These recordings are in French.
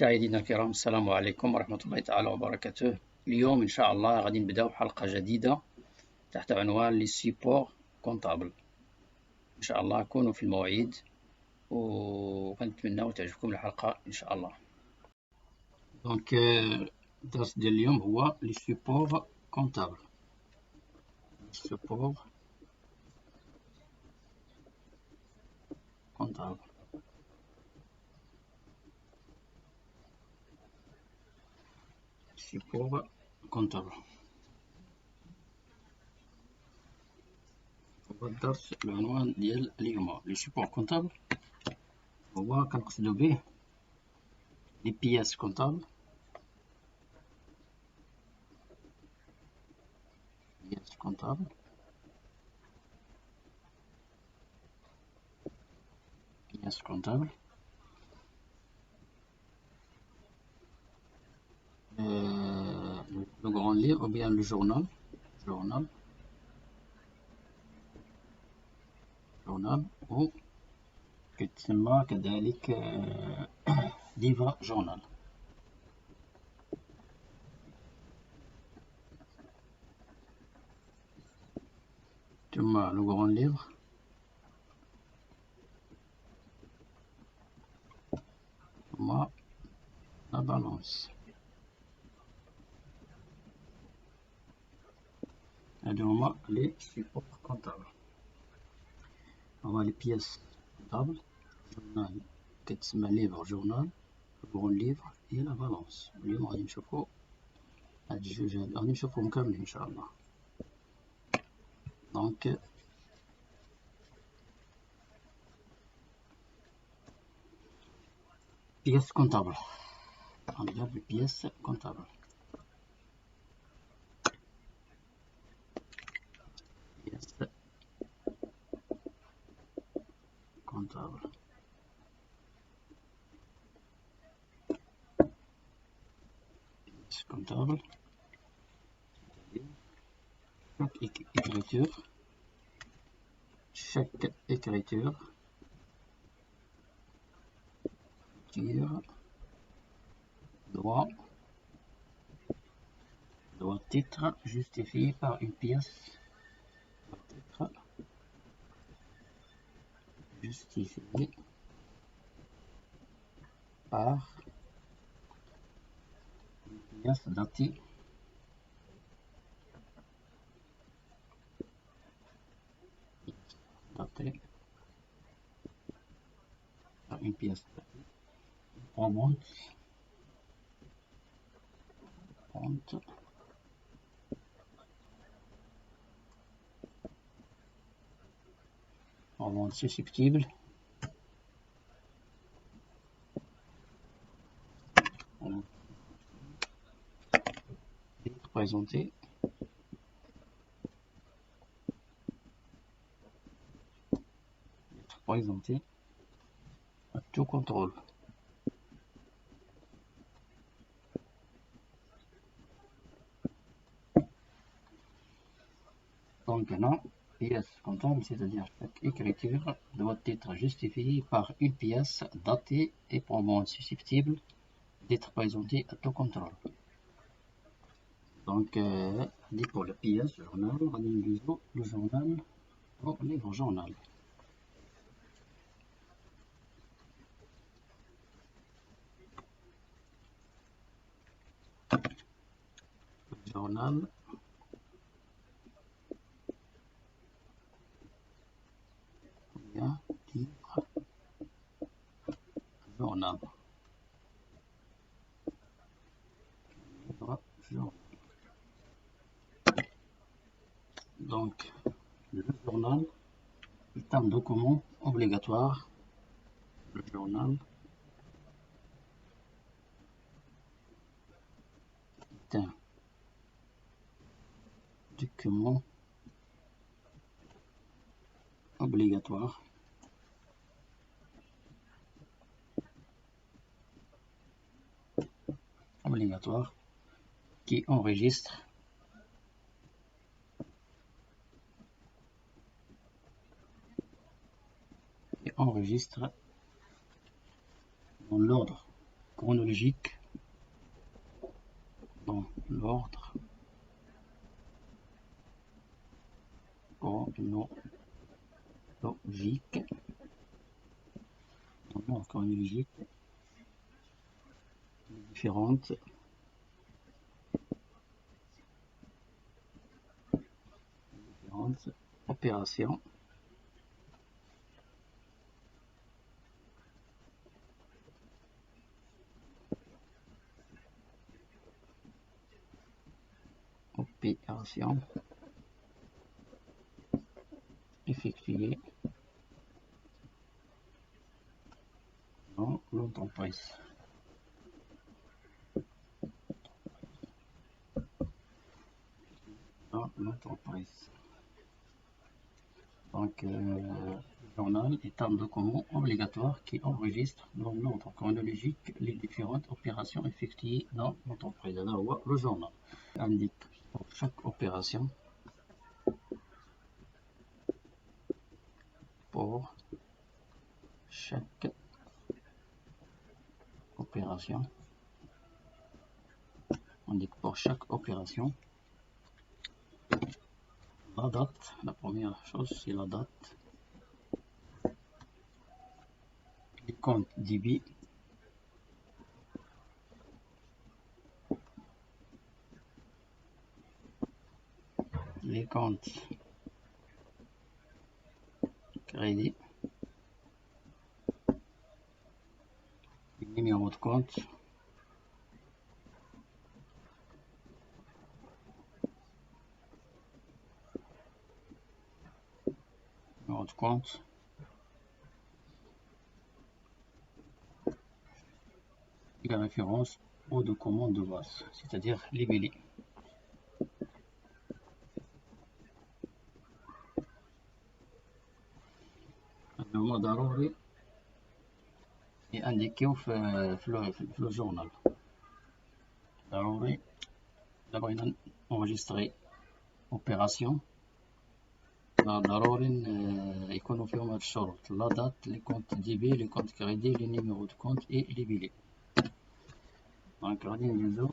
مشاهدينا الكرام، السلام عليكم ورحمة الله تعالى وبركاته. اليوم إن شاء الله غادي نبداو حلقة جديدة تحت عنوان لي سيبور كونطابل. إن شاء الله كونوا في المواعيد وكنتمناو تعجبكم الحلقة إن شاء الله. دونك الدرس ديال اليوم هو لي سيبور كونطابل. سيبور كونطابل. سيبور كونطابل هو الدرس العنوان ديال اليوم. لي سيبور كونطابل هو كنقصدو به لي بياس كونطابل، بياس كونطابل، بياس كونطابل، le grand livre ou bien le journal ou كتسمى كذلك livre journal. ثم le grand livre ثم la balance. هادو هما لي سيبور كونطابل. هما لي بياس كونطابل. جورنال كتسمى ليفر جورنال، غون ليفر هي لا بالونس. اليوم غادي نشوفو هاد الجوج هادو، غادي نشوفوهم كاملين ان شاء الله. دونك بياس كونطابل، غنبداو بالبياس كونطابل. بياس كونطابل. بياس كونطابل. Chaque écriture doit être justifiée par une pièce. Doit être justifiée par une pièce datée par une pièce datée. On monte susceptible d'être présenté à tout contrôle. Donc maintenant, pièce comptable, c'est-à-dire chaque écriture doit être justifiée par une pièce datée et probablement susceptible d'être présentée à tout contrôle. Donc, dit pour la pièce journal, on a le journal ou livre journal. Journal bien livre journal. Donc, le journal est un document obligatoire. Le journal est un document obligatoire qui enregistre dans l'ordre chronologique dans l'ordre chronologique, différentes opérations effectuées dans l'entreprise. Donc, le journal est un document obligatoire qui enregistre dans l'ordre chronologique les différentes opérations effectuées dans l'entreprise. Alors, le journal indique pour chaque opération, la date. La première chose, c'est la date, les comptes débits, les comptes crédits, les numéros de compte, et la référence aux documents de base, c'est-à-dire les billets. المعلومة ضروري ينديكيو في le journal. ضروري بغينا enregistrer opération ضروري يكونوا فيهم هاد الشروط: لا دات، لي كونت ديبي، لي كونت كريدي، لي نيميرو دو كونت اي لي بيلي. دونك غادي ندوزو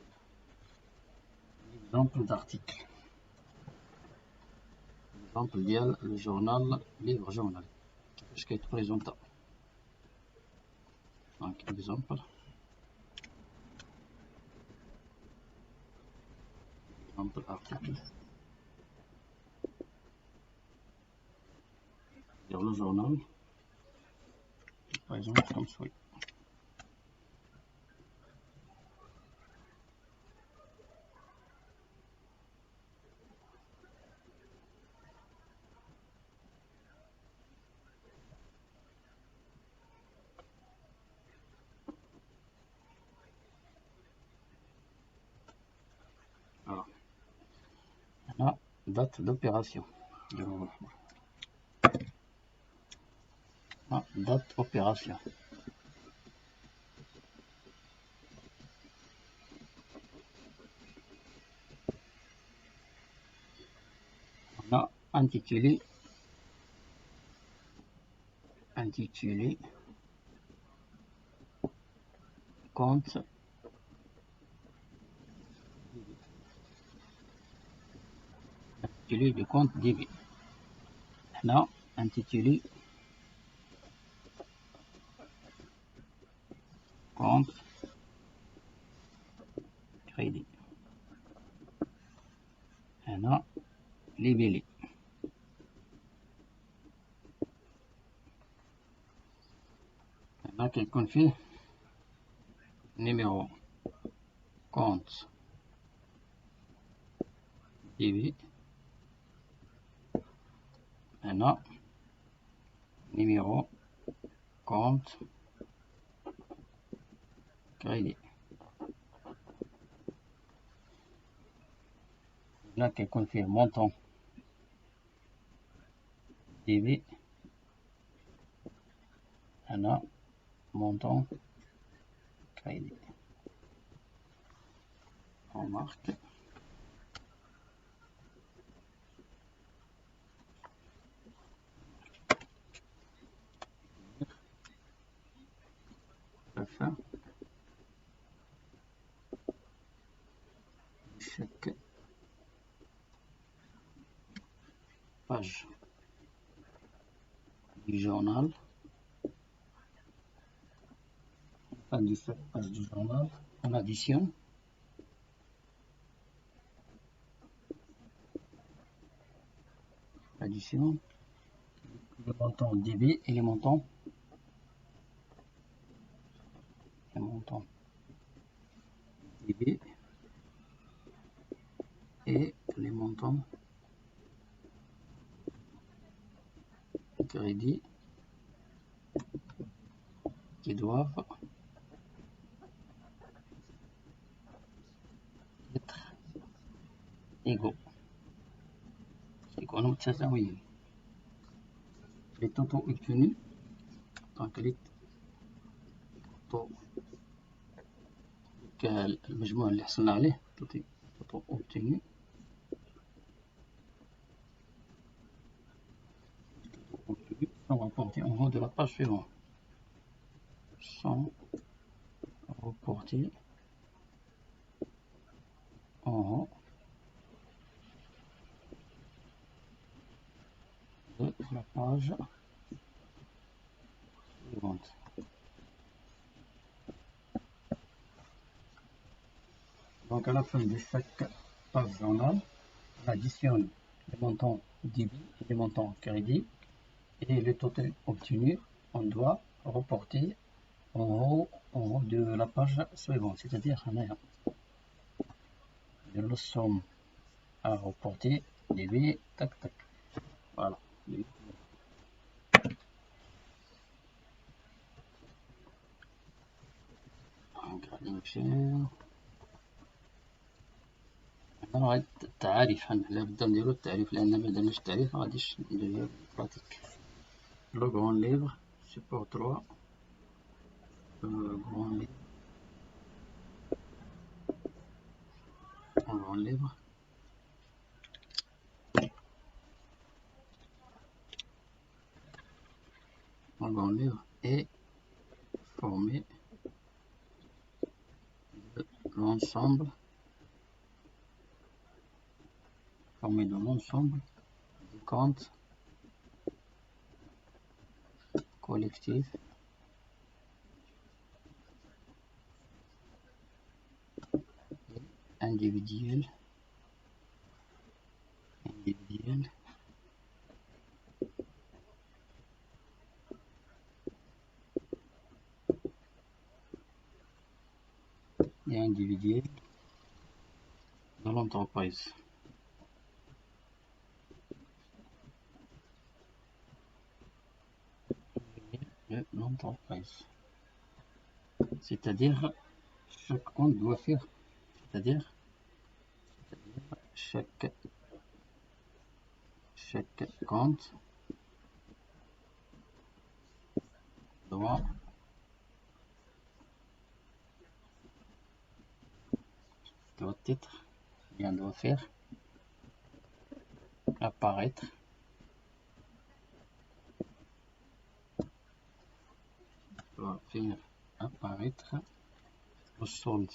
ليكزامبل دارتيكل، ليكزامبل ديال لو جورنال، ليفر جورنال كيفاش كيتبريزونطا. دونك اكزامبل article sur le journal, par exemple comme suit. Alors, la date d'opération. La date opération. On a intitulé compte de compte débit. هنا intitulé compte crédit. هنا les billets. هنا كيكون فيه numéro compte débit. هنا numéro compte crédit. هنا كيكون فيه montant débit. هنا montant crédit. On marque. La fin. chaque page du journal. Fin de chaque page du journal, on additionne le montant débit et les montants débit et les montants crédit qui doivent être égaux. Les totaux obtenus, donc les totaux المجموع اللي حصلنا عليه totaux obtenus sont reportés en haut de la page suivante. Sont reportés en haut de la page suivante. Donc à la fin de chaque page journal, on additionne les montants débit et les montants crédit et le total obtenu, on doit reporter en haut de la page suivante, c'est-à-dire la somme à reporter débit, tac tac. Voilà. هنا التعاريف، حنا بدا نديرو التعريف لان مادامناش التعريف مغاديش نديرو براتيك. لو غران ليفر سيبور 3 غران ليفر est formé de l'ensemble des comptes collectifs et individuels de l'entreprise. C'est-à-dire chaque compte doit faire, c'est-à-dire chaque compte doit être, bien doit faire apparaître au solde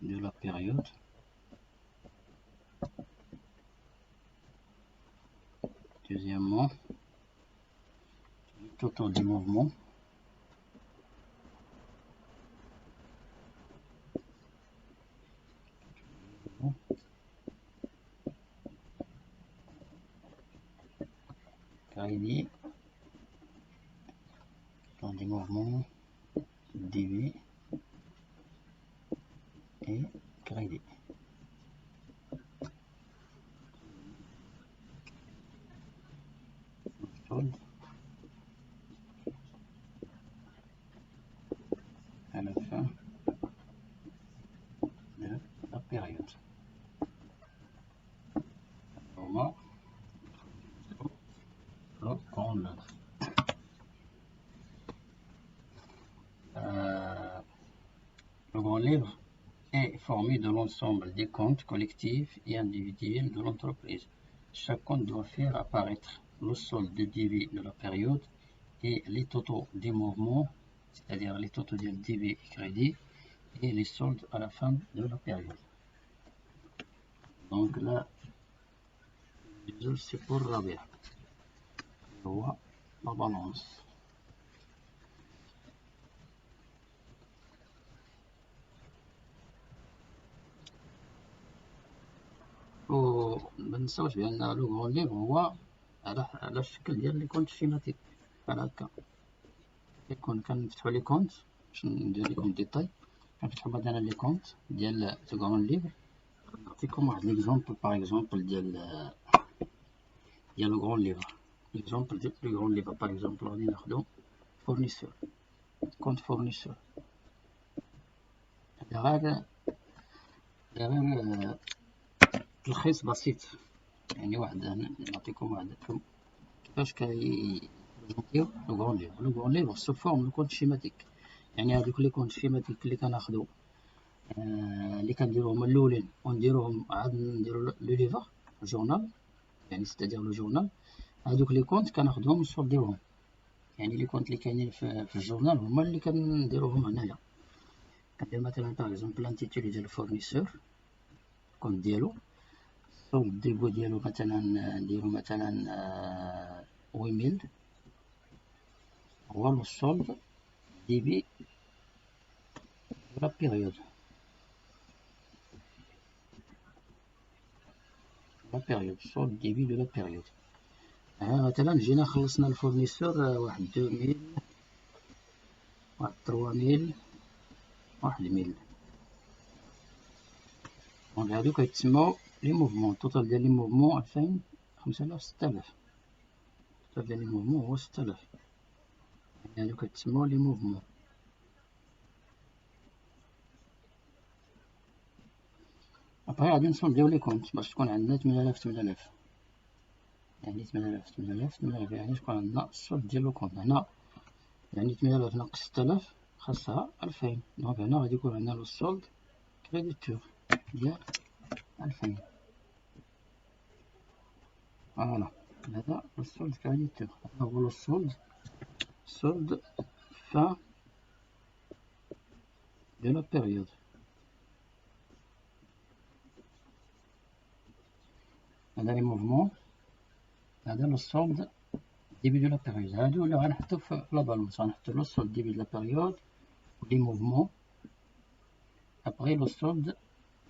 de la période Deuxièmement, tout autant du mouvement crédit dans des mouvements débit et crédit. Solde à la fin de la période. Moment le compte. Le grand livre est formé de l'ensemble des comptes collectifs et individuels de l'entreprise. chaque compte doit faire apparaître le solde de débit de la période et les totaux des mouvements, c'est-à-dire les totaux de débit et crédit, et les soldes à la fin de la période. Donc là, c'est pour Rabia. هو la balance. ومنساوش بأن لو غون ليفر هو على الشكل ديال لي كونت سكيماتيك بحال هكا. كنفتحو لي كونت باش ندير لكم ديتاي. كنفتحو مثلا لي كونت ديال لو غون ليفر. نعطيكم واحد ليكزومبل باغ اكزومبل ديال لو غون ليفر. ليكزومبل ديال لو غون ليفر باغ اكزومبل غادي ناخدو فورنيسور، كونت فورنيسور. هذا غير تلخيص بسيط، يعني واحد نعطيكم واحد كيفاش كيبريزونطيو لو غون ليفر. لو غون ليفر سو فورم لو كونت شيماتيك، يعني هادوك لي كونت شيماتيك اللي كناخدو اللي كنديروهم الاولين ونديروهم عاد نديرو لو ليفر جورنال، يعني ستادير لو جورنال. هادوك لي كونت كناخدوهم نسولديوهم، يعني لي كونت اللي كاينين في الجورنال هما اللي كنديروهم هنايا. كندير مثلا باغ اكزومبل لانتيتولي ديال الفورنيسور، كونت ديالو السولد ديبو ديالو مثلا نديرو مثلا 8000 هو السولد ديبي لا بيريود. السولد ديبي دو لا بيريود. مثلا جينا خلصنا الفورنيسور واحد 2000 واحد 3000 واحد 1000. دونك هادو كيتسماو لي موفمون. التوتال ديال لي موفمون 2000 5000 6000. التوتال ديال لي موفمون هو 6000، يعني هادو كيتسماو لي موفمون. ابخي غادي نسولديو لي كونت باش تكون عندنا 8000 يعني 8000 يعني تكون عندنا السولد ديال لو كونت. هنا يعني 8000 ناقص 6000 خاصها 2000. دونك هنا غادي يكون عندنا لو سولد كريديتور ديال 2000. فوالا هذا السولد كريديتور. هذا هو السولد fin de la période. هذا لي موفمون، هذا لو سولد début de la période. هادو اللي غنحطو في لا بالونس، غنحطو لو سولد début de la période لي موفمون ابغي لو سولد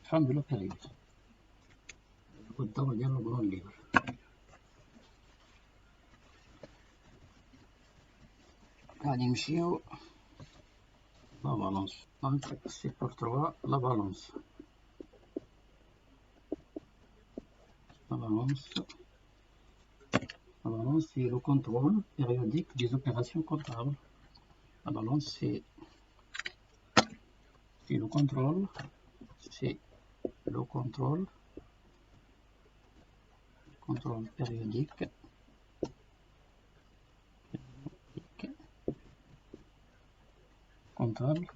fin de la période. هو الدور ديال لو غون ليفر. غادي نمشيو لا بالونس. دونك سي بور 3 لا بالونس. La balance, c'est le contrôle périodique des opérations comptables. La balance, c'est le contrôle périodique comptable,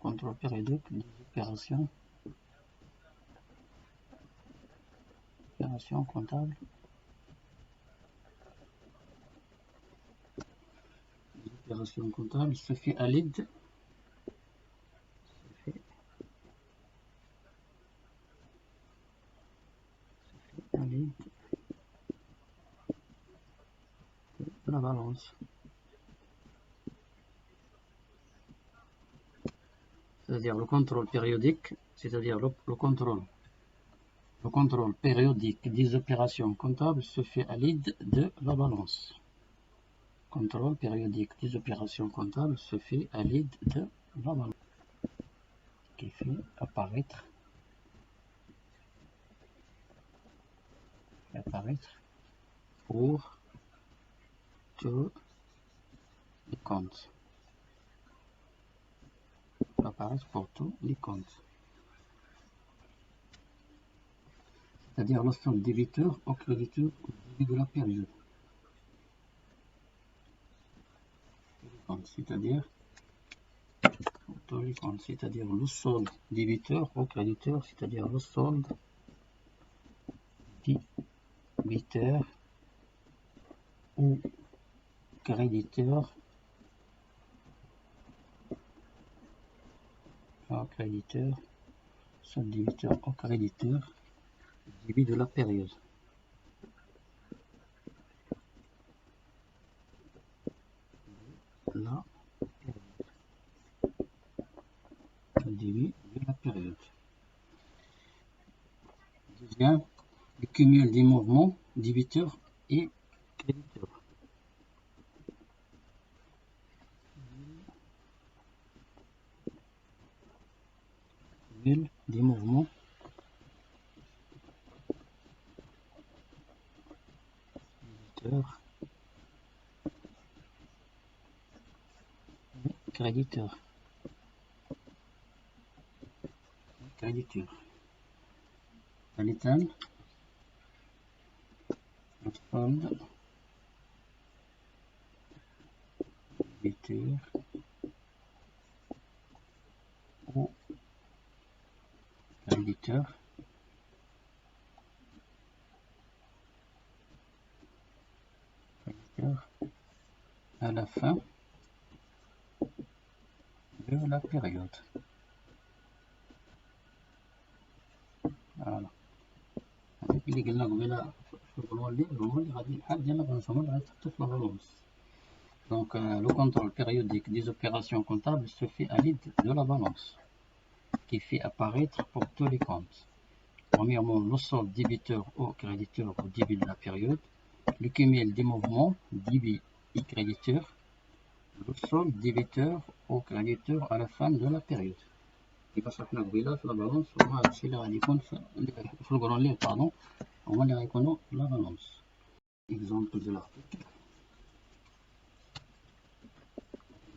contrôle périodique des opérations comptables. Les opérations comptables se fait à l'aide de la balance. C'est-à-dire le contrôle périodique, c'est-à-dire le contrôle périodique des opérations comptables se fait à l'aide de la balance. Contrôle périodique des opérations comptables se fait à l'aide de la balance, qui fait apparaître pour tous les comptes. Apparaître pour tous les comptes. C'est-à-dire le solde débiteur au créditeur au début de la période. C'est-à-dire tous les comptes, c'est-à-dire le solde débiteur au créditeur, c'est-à-dire le solde débiteur ou créditeur, solde débiteur ou créditeur, début de la période. La période. Le début de la période. Deuxième, le cumul des mouvements débiteur et créditeur. Cumul des mouvements débiteur et créditeur. L'étal, le solde débiteur ou créditeur à la fin de la période. Voilà. اللي قلنا قبيله في الغلون اللي غادي الحال ديالنا غنفهمو اللي غتحطو في الفالونس. Donc le contrôle périodique des opérations comptables se fait à l'aide de la balance qui fait apparaître pour tous les comptes. Premièrement, le solde débiteur ou créditeur au début de la période, le cumul des mouvements débit et créditeur, le solde débiteur ou créditeur à la fin de la période. كيف شرحنا قبيله في البالونس هما هادشي اللي غادي يكون في الكرون ليغ باردون هما اللي غيكونوا في لا بالونس. Exemple de l'article.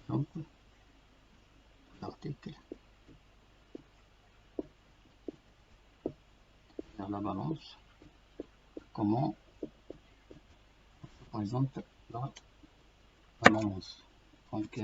Exemple de l'article. Vers la balance. Comment on se présente la balance. Donc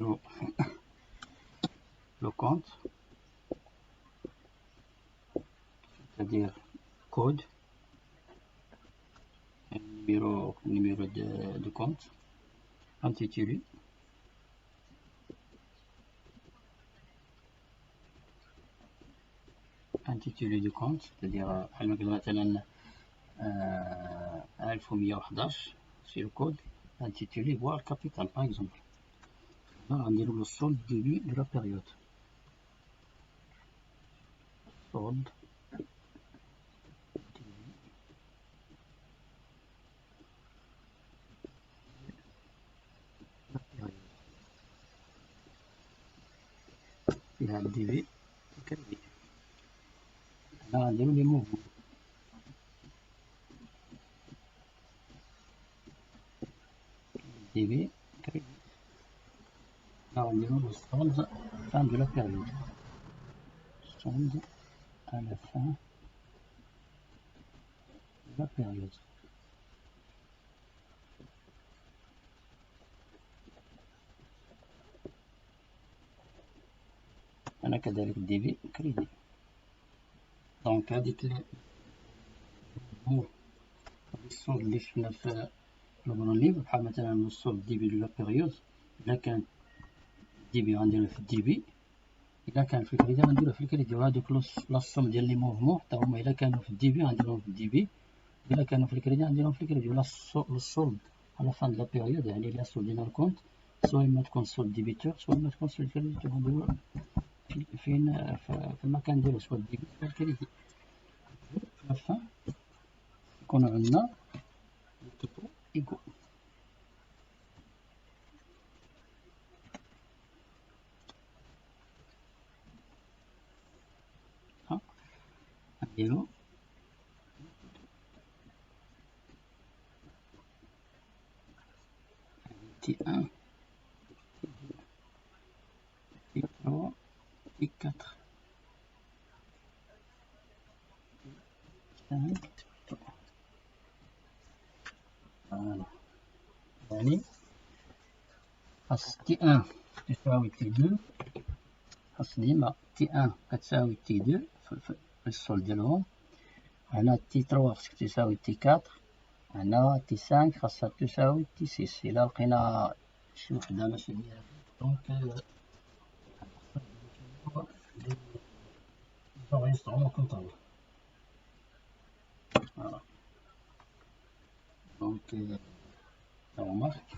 bon. Le compte, c'est-à-dire code, numéro de compte, intitulé, du compte, c'est-à-dire مثلا 1111 c'est le code, intitulé voire capital par exemple. Là on dit le solde début de la période. Solde il a début crédit. Là on dit les mouvements. Début crédit. Là on dit le solde fin de la période. Solde à la fin de la période. أنا كذلك ديبي كريدي. دونك هاديك الصول اللي شفنا في البرون ليبر بحال مثلا الصول ديبي دو لا بيريود إلا كان الديبي غنديرو في الديبي، إلا كان في الكريدي غنديرو في الكريدي، وهادوك لاصوم ديال لي موفمون حتى هما إلا كانوا في الديبي غنديرهم في الديبي، إلا كانوا في الكريدي غنديرهم في الكريدي. ولا السولد على فان د لا بيريود، يعني إلا سولدينا الكونت سوا إما تكون سولد ديبيتور سوا إما تكون سولد كريديتور، غنديرو فين في المكان ديالو سوا الديبي سوا الكريدي. في لافان يكونو عندنا توتو إيكو. ها غنديرو تي ان تي 3 تي 4 5. فوالا، يعني خاص تي ان تساوي تي 2، خاص ديما تي ان كتساوي تي 2 في السول ديالهم. هنا تي 3 خاصك تساوي تي 4، هنا تي 5 خاصها تساوي تي 6. إلا لقينا شي وحدة ماشي هي دونك enregistrements comptables. Voilà. Donc, la remarque.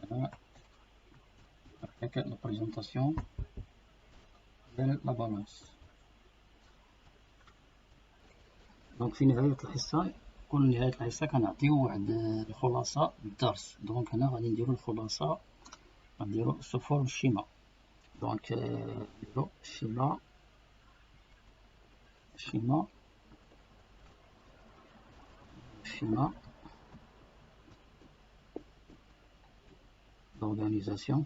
Voilà. Avec la présentation de la balance. دونك في نهاية الحصة، كل نهاية الحصة كنعطيو واحد الخلاصة للدرس. دونك هنا غادي نديرو الخلاصة، غنديرو سو فورم شيما. دونك نديرو شيما d'organisation.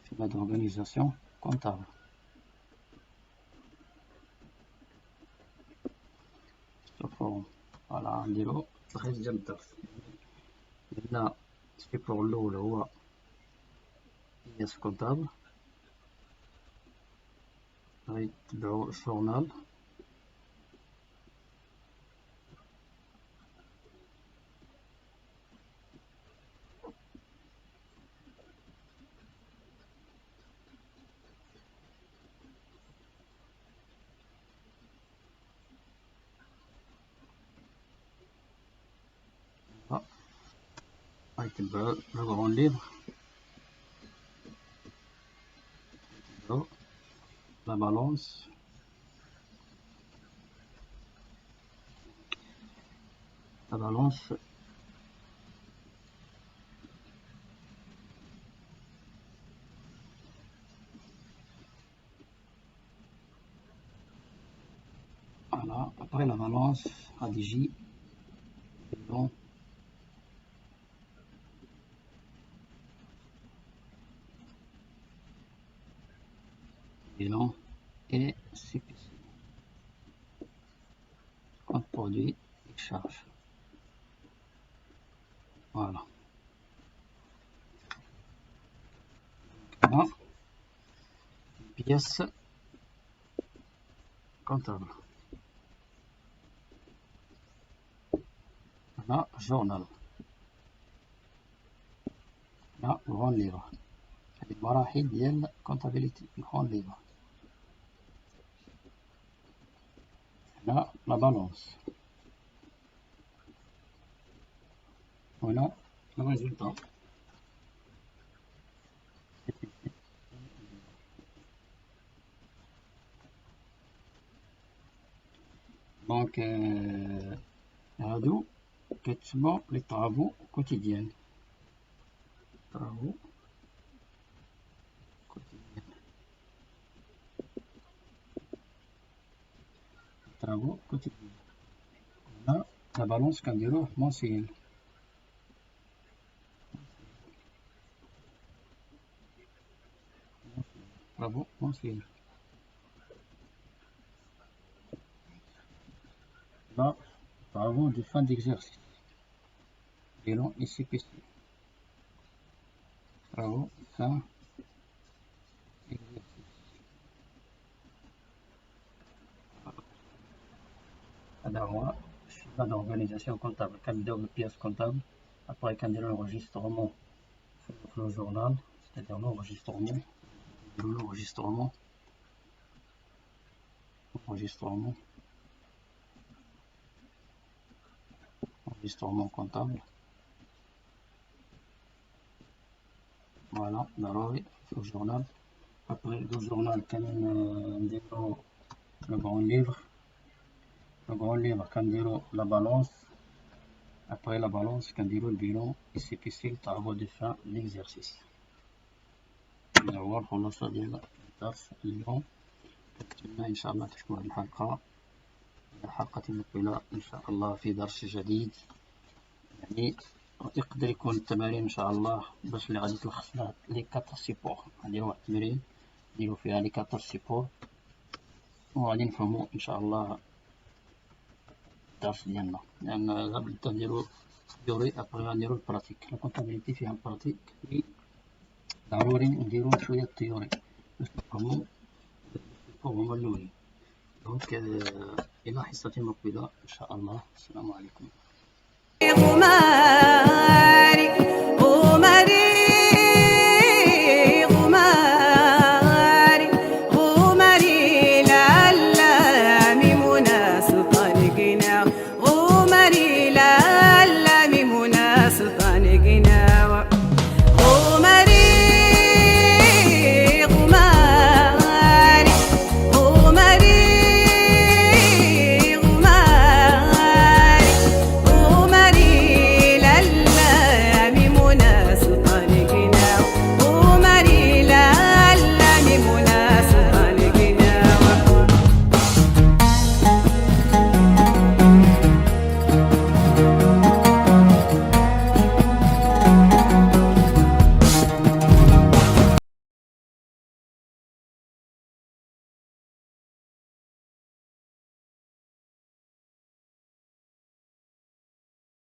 Schéma d'organisation comptable. فوالا نديرو تلخيص ديال الدرس. هنا السيبور الأول هو قياس كونتابل، غيتبعو الجورنال، غيتبعو لو غرون ليفر، غيتبعو لا بالونس، voilà. Après la balance غادي يجي bilan et CPC, compte produit et charge. Voilà. Là, pièce comptable. Là, journal. Là, grand livre. هذه المراحل ديال comptabilité grand livre. Là, la balance. Voilà le résultat. Donc, هادو كتسمى les travaux quotidiens. Travaux quotidiens. Travaux quotidiens. Là, la balance كنديروه mensuel. Travaux mensuels. Là, travaux de fin d'exercice. Bilan et CPC. Travaux fin exercice. هذا هو الشيما d'organisation comptable. كنبداو بالبياس كونتابل، ابري كنديرو l'enregistrement في لو جورنال، c'est-à-dire l'enregistrement، نديرو l'enregistrement comptable. Voilà ضروري في لو جورنال. ابري لو جورنال كنديرو لو غون ليفر كنديرو لا بالونس. Après la balance, كنديرو البيلون SPC تاع الربع دو فان ليكزارسيس. هذا هو الخلاصة ديال الدرس اليوم. كنتمنى إن شاء الله تعجبكم هذه الحلقة. إلى حلقة مقبلة إن شاء الله في درس جديد. يعني يقدر يكون التمارين إن شاء الله باش اللي غادي تلخصنا لي 4 سيبور. نديرو واحد التمرين نديرو فيها لي 4 سيبور وغادي نفهمو إن شاء الله الدرس ديالنا، لأن غادي نديرو تيوري أبغي غنديرو البراتيك. لا كونتابيليتي فيها البراتيك، ضروري نديرو شوية التيوري باش نفهمو هما الأولين. دونك إلى حصة مقبلة إن شاء الله. السلام عليكم.